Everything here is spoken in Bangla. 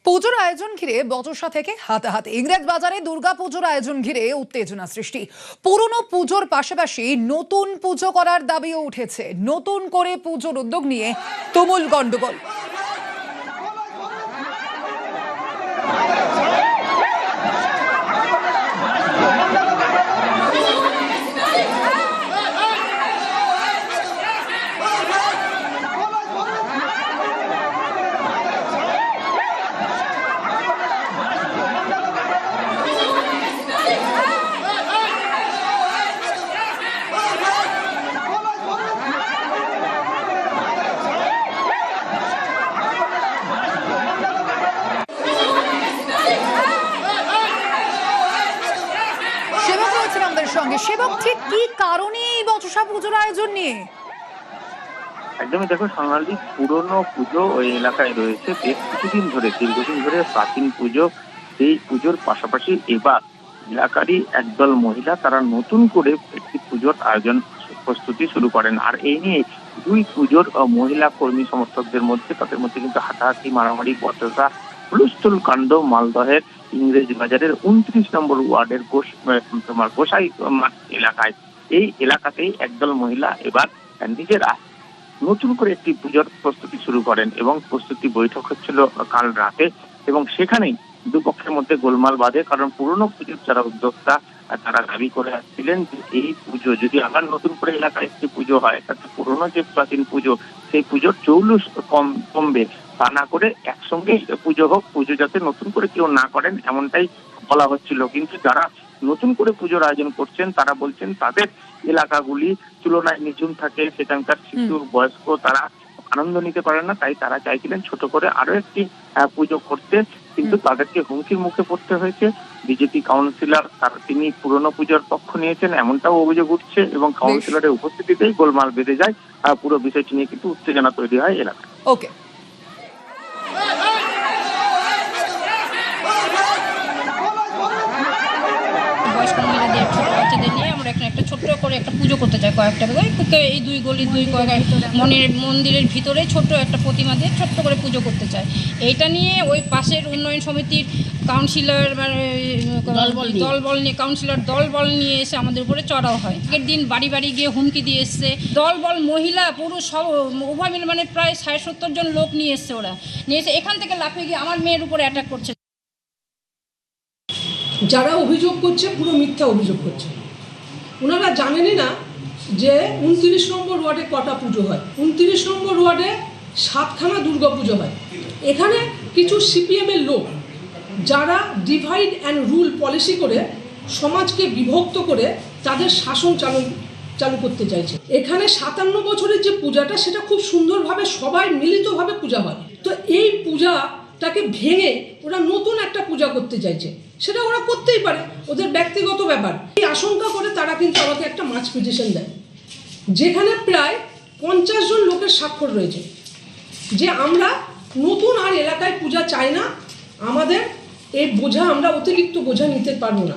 পুজোর আয়োজন ঘিরে বচসা থেকে হাতাহাতি। ইংরেজ বাজারে দুর্গা পুজোর আয়োজন ঘিরে উত্তেজনা সৃষ্টি। পুরনো পুজোর পাশাপাশি নতুন পুজো করার দাবিও উঠেছে। নতুন করে পুজোর উদ্যোগ নিয়ে তুমুল গন্ডগোল। সঙ্গে সেবক ঠিক কি কারণে এই বচসা পুজোর আয়োজন নিয়ে? একদমই দেখো সোনালী, পুরনো পুজো ওই এলাকায় রয়েছে বেশ কিছুদিন ধরে, দীর্ঘদিন ধরে প্রাচীন পুজো। সেই পুজোর পাশাপাশি এবার এলাকারই একদল মহিলা তারা নতুন করে একটি পুজোর আয়োজন প্রস্তুতি শুরু করেন। আর এই নিয়ে দুই পুজোর মহিলা কর্মী সমর্থকদের মধ্যে তাদের মধ্যে কিন্তু হাতাহাতি, মারামারি, বচসা, হুলস্থুল কাণ্ড মালদহের ইংরেজ বাজারের 29 নম্বর ওয়ার্ডের গোসাই মাঠ এলাকায়। এই এলাকাতেই একদল মহিলা এবার নিজেরা নতুন করে একটি পুজোর প্রস্তুতি শুরু করেন এবং প্রস্তুতি বৈঠক হচ্ছিল কাল রাতে, এবং সেখানেই দুপক্ষের মধ্যে গোলমাল বাঁধে। কারণ পুরনো পুজোর যারা উদ্যোক্তা তারা দাবি করে আসছিলেন যে এই পুজো যদি আবার নতুন করে এলাকায় একটি পুজো হয় তাতে পুরনো যে প্রাচীন পুজো সেই পুজোর জৌলুস কমবে, তা না করে একসঙ্গে পুজো হোক, পুজো যাতে নতুন করে কেউ না করেন এমনটাই বলা হচ্ছিল। কিন্তু যারা নতুন করে পুজোর আয়োজন করছেন তারা বলছেন তাদের এলাকাগুলি তুলনায় নিঝুম থাকে, সেখানকার শিশু বয়স্ক তারা আনন্দ নিতে পারে না, তাই তারা চাইছিলেন ছোট করে আরো একটি পুজো করতে। কিন্তু তাদেরকে হুমকির মুখে পড়তে হয়েছে। বিজেপি কাউন্সিলর তিনি পুরনো পুজোর পক্ষ নিয়েছেন এমনটাও অভিযোগ উঠছে, এবং কাউন্সিলরের উপস্থিতিতেই গোলমাল বেঁধে যায়। পুরো বিষয়টি নিয়ে কিন্তু উত্তেজনা তৈরি হয় এলাকায়। ওকে, বয়স্ক মহিলাদের, ছোট বাচ্চাদের নিয়ে আমরা এখানে একটা ছোট্ট করে একটা পুজো করতে চাই। কয়েকটা এই দুই গলি মন্দিরের ভিতরে ছোট্ট একটা প্রতিমা দিয়ে ছোট্ট করে পুজো করতে চাই। এইটা নিয়ে ওই পাশের উন্নয়ন সমিতির কাউন্সিলর দলবল নিয়ে এসে আমাদের উপরে চড়াও হয়। আগের দিন বাড়ি বাড়ি গিয়ে হুমকি দিয়ে এসছে। দলবল মহিলা পুরুষ সব উভয় মিলে মানে প্রায় 60-70 জন লোক নিয়ে এসছে। ওরা নিয়ে এসে এখান থেকে লাফিয়ে গিয়ে আমার মেয়ের উপরে অ্যাটাক করছে। যারা অভিযোগ করছে পুরো মিথ্যা অভিযোগ করছে। ওনারা জানেনই না যে 29 নম্বর ওয়ার্ডে কটা পুজো হয়। 29 নম্বর ওয়ার্ডে 7খানা দুর্গা পুজো হয়। এখানে কিছু সিপিএমের লোক যারা ডিভাইড অ্যান্ড রুল পলিসি করে সমাজকে বিভক্ত করে তাদের শাসন চালু করতে চাইছে। এখানে 57 বছরের যে পূজাটা সেটা খুব সুন্দরভাবে সবাই মিলিতভাবে পূজা হয়। তো এই পূজাটাকে ভেঙে ওরা নতুন একটা পূজা করতে চাইছে। সেটা ওরা করতেই পারে, ওদের ব্যক্তিগত ব্যাপার। এই আশঙ্কা করে তারা কিন্তু আমাকে একটা মার্চ পিটিশন দেয়, যেখানে প্রায় 50 জন লোকের স্বাক্ষর রয়েছে যে আমরা নতুন আর এলাকায় পূজা চাই না, আমাদের এই বোঝা আমরা অতিরিক্ত বোঝা নিতে পারবো না।